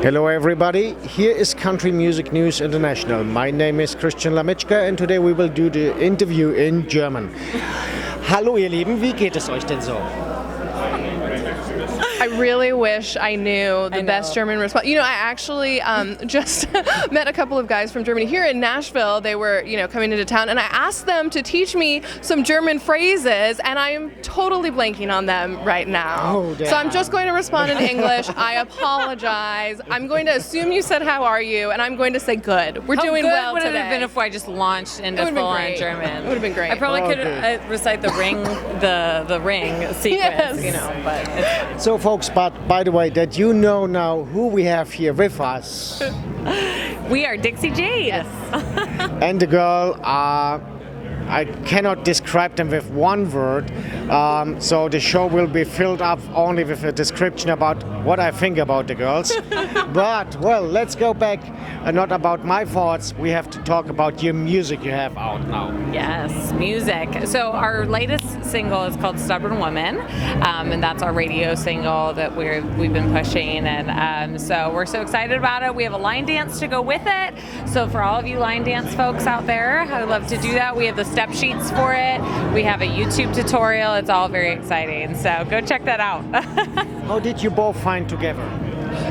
Hello everybody, here is Country Music News International. My name is Christian Lamitschka and today we will do the interview in German. Hallo ihr Lieben, wie geht es euch denn so? I really wish I knew the best German response. You know, I actually just met a couple of guys from Germany here in Nashville. They were, coming into town, and I asked them to teach me some German phrases, and I am totally blanking on them right now. Oh, damn. So I'm just going to respond in English. I apologize. I'm going to assume you said how are you, and I'm going to say good. We're doing well would today. it have been if I just launched into full-on German? It would have been great. I probably could recite the ring, the ring sequence, Yes. but it's fine. So folks, but by the way, that you know now who we have here with us. We are Dixie Jade. Yes. And the girl, I cannot describe them with one word, so the show will be filled up only with a description about what I think about the girls. But, well, let's go back, not about my thoughts, we have to talk about your music you have out now. Yes, music. So our latest single is called Stubborn Woman, and that's our radio single that we've been pushing, and so we're so excited about it. We have a line dance to go with it, so for all of you line dance folks out there, I would love to do that. We have the step sheets for it. We have a YouTube tutorial. It's all very exciting, so go check that out. How did you both find together?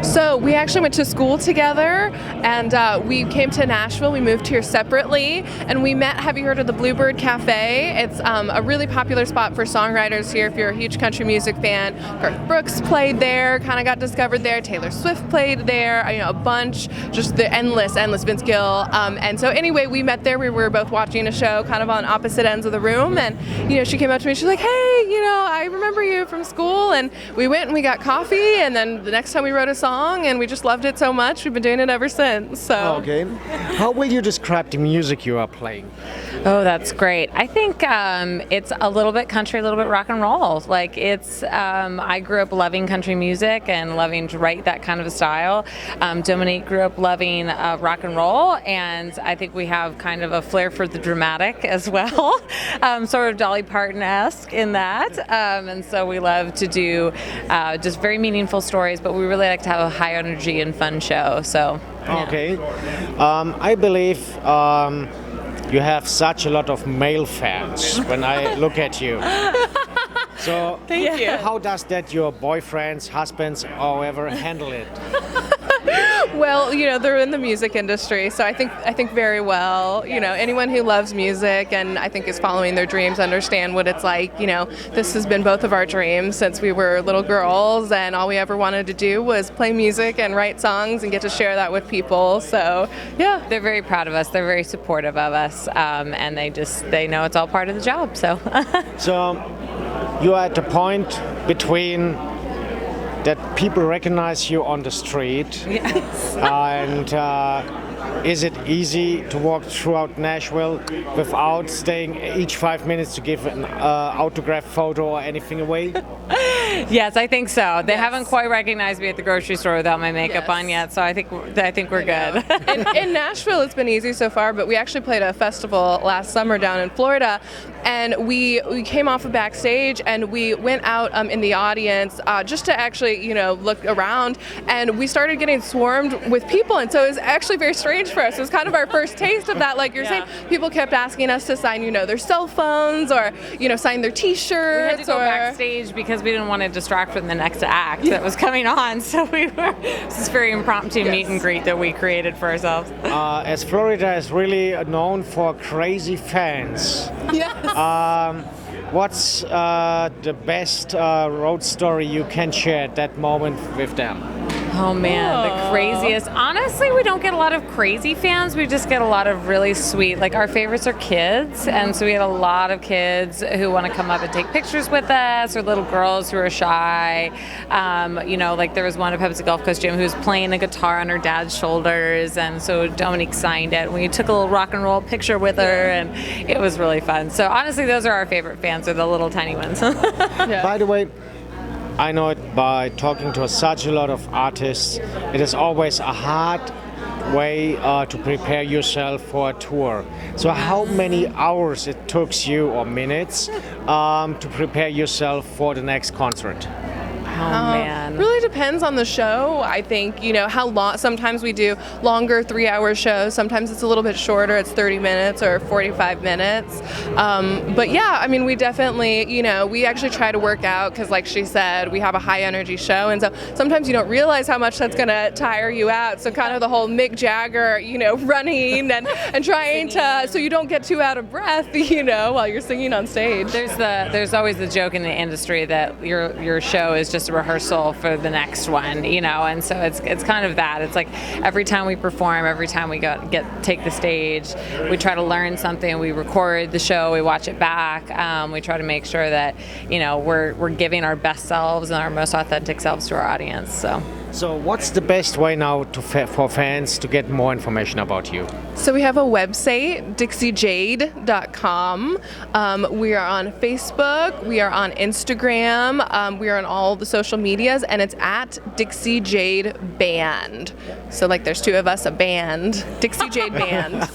So we actually went to school together, and we came to Nashville. We moved here separately, and we met. Have you heard of the Bluebird Cafe? It's a really popular spot for songwriters here. If you're a huge country music fan, Garth Brooks played there. Kind of got discovered there. Taylor Swift played there. A bunch. Just the endless Vince Gill. And so anyway, we met there. We were both watching a show, kind of on opposite ends of the room, and she came up to me. She's like, "Hey, I remember you from school," and we went and we got coffee, and then the next time we wrote a song, and we just loved it so much. We've been doing it ever since. So. Okay. How will you describe the music you are playing? Oh, that's great. I think it's a little bit country, a little bit rock and roll. Like it's, I grew up loving country music and loving to write that kind of a style. Dominique grew up loving rock and roll, and I think we have kind of a flair for the dramatic as well, sort of Dolly Parton-esque in that. And so we love to do just very meaningful stories, but we really like to have a high energy and fun show. So. Yeah. Okay. I believe you have such a lot of male fans when I look at you. So, Thank you. How does that your boyfriends, husbands, or whoever handle it? Well, they're in the music industry, so I think very well. Anyone who loves music and I think is following their dreams understand what it's like. This has been both of our dreams since we were little girls, and all we ever wanted to do was play music and write songs and get to share that with people. So, yeah. They're very proud of us. They're very supportive of us, and they know it's all part of the job. So. So, you are at the point between that people recognize you on the street. Yes. And is it easy to walk throughout Nashville without staying each 5 minutes to give an autograph photo or anything away? Yes, I think so. They haven't quite recognized me at the grocery store without my makeup on yet, so I think we're good. In Nashville, it's been easy so far, but we actually played a festival last summer down in Florida, and we came off of backstage and we went out in the audience just to actually look around, and we started getting swarmed with people, and so it was actually very strange for us. It was kind of our first taste of that, like you're saying. People kept asking us to sign their cell phones or sign their T-shirts. We had to go backstage because we didn't want to distract from the next act that was coming on, so it was this very impromptu meet and greet that we created for ourselves. As Florida is really known for crazy fans. Yes. What's the best road story you can share at that moment with them? Oh man, the craziest. Honestly, we don't get a lot of crazy fans. We just get a lot of really sweet, like our favorites are kids. And so we had a lot of kids who want to come up and take pictures with us, or little girls who are shy. Like there was one at Pepsi Gulf Coast Gym who was playing a guitar on her dad's shoulders. And so Dominique signed it. We took a little rock and roll picture with her, and it was really fun. So honestly, those are our favorite fans, are the little tiny ones. By the way, I know it by talking to such a lot of artists. It is always a hard way to prepare yourself for a tour. So how many hours it took you, or minutes, to prepare yourself for the next concert? man. Really depends on the show. I think, how long. Sometimes we do longer 3-hour shows. Sometimes it's a little bit shorter. It's 30 minutes or 45 minutes. But yeah, I mean, we definitely, we actually try to work out because, like she said, we have a high energy show. And so sometimes you don't realize how much that's going to tire you out. So kind of the whole Mick Jagger, running and trying to, so you don't get too out of breath, while you're singing on stage. There's always the joke in the industry that your show is just a rehearsal for the next one, and so it's kind of that. It's like every time we perform, every time we take the stage, we try to learn something. We record the show, we watch it back. We try to make sure that we're giving our best selves and our most authentic selves to our audience. So what's the best way now for fans to get more information about you? So we have a website, dixiejade.com. We are on Facebook. We are on Instagram. We are on all the social medias, and it's at Dixie Jade Band. So like there's two of us, a band, Dixie Jade Band.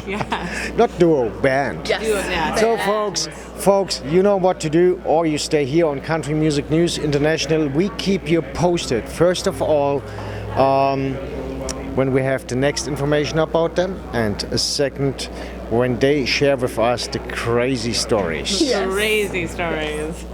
Yeah. Not duo, band. Yes. Yeah. So folks, you know what to do, or you stay here on Country Music News International. We keep you posted. First of all, when we have the next information about them, and a second, when they share with us the crazy stories. Yes. Crazy stories.